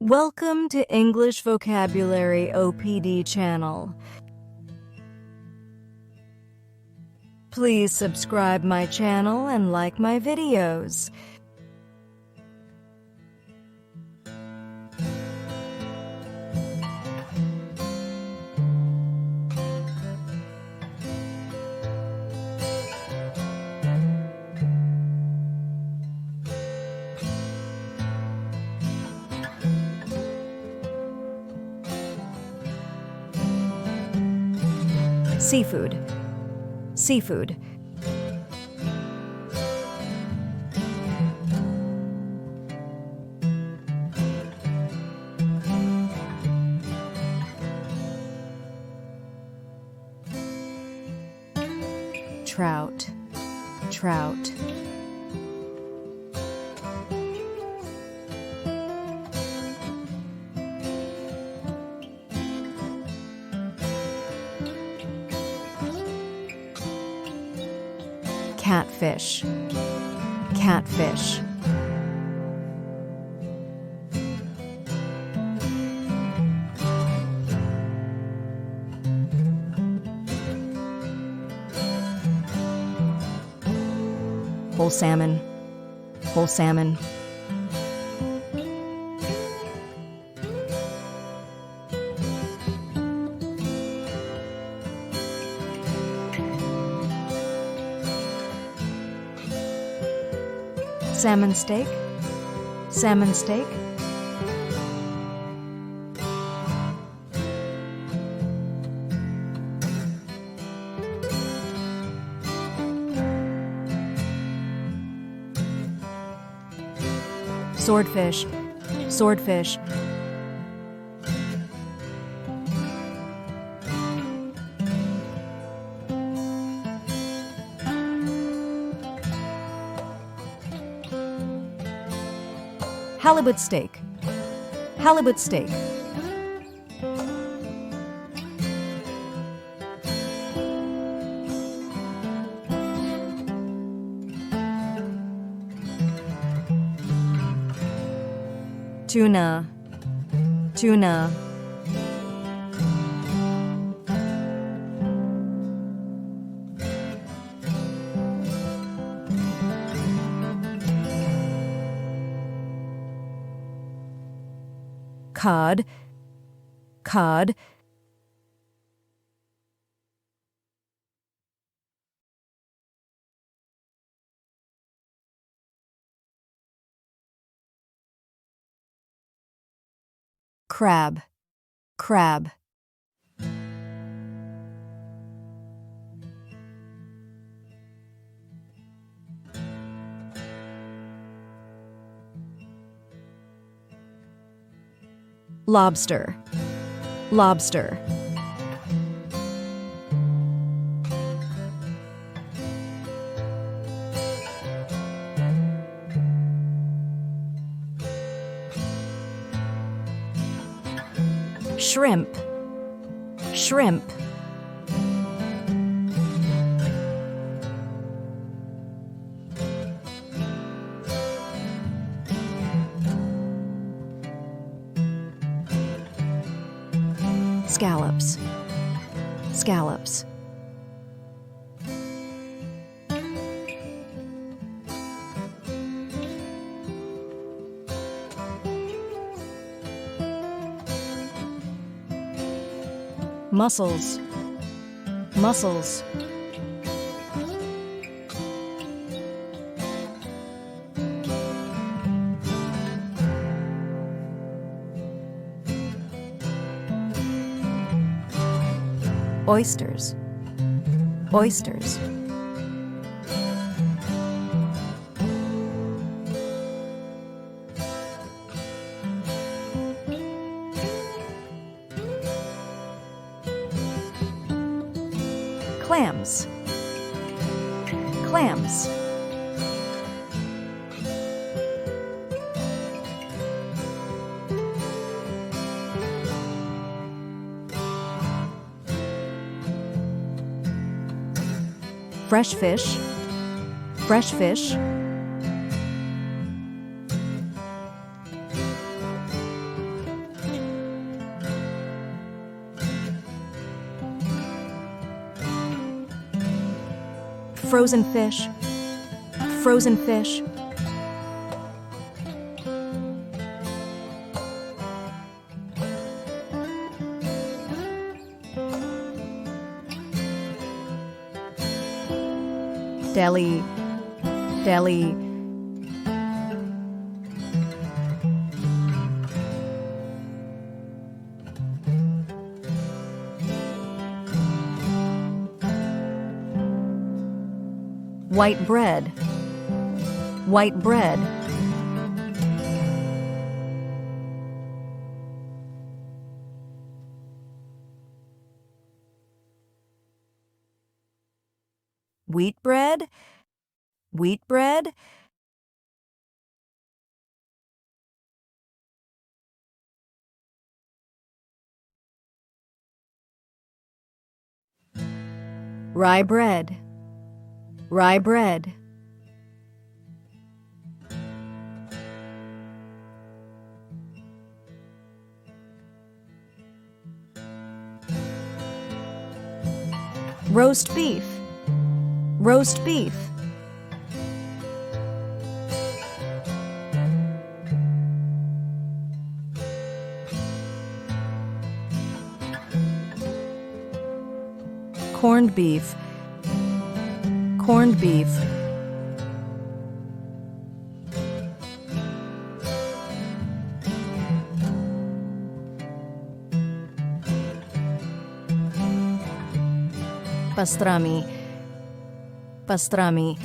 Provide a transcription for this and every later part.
Welcome to English Vocabulary OPD channel. Please subscribe my channel and like my videos. Seafood. Seafood. Trout. Trout. Catfish. Catfish. Whole salmon. Whole salmon. Salmon steak. Salmon steak. Swordfish. Swordfish. Halibut steak. Halibut steak. Tuna. Tuna. Cod. Cod. Crab. Crab. Lobster. Lobster. Shrimp. Shrimp. Scallops. Scallops. Mussels. Mussels. Oysters. Oysters. Clams. Clams. Fresh fish. Fresh fish. frozen fish, frozen fish, deli, deli, white bread, white bread, wheat bread, wheat bread, rye bread, rye bread, roast beef, roast beef, corned beef, corned beef, pastrami, pastrami,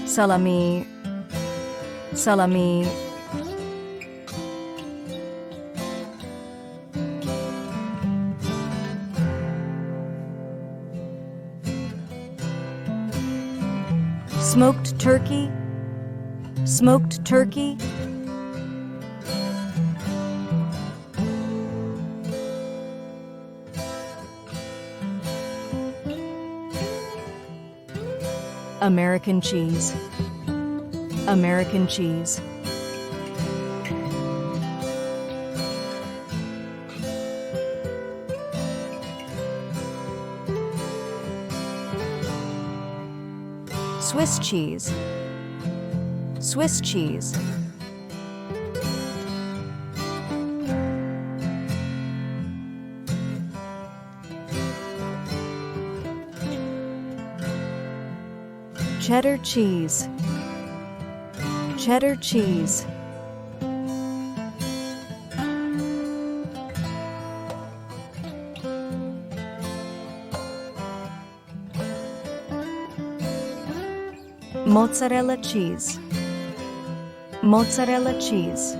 salami, salami, smoked turkey, smoked turkey, American cheese, American cheese, Swiss cheese, Swiss cheese, cheddar cheese, cheddar cheese, mozzarella cheese, mozzarella cheese,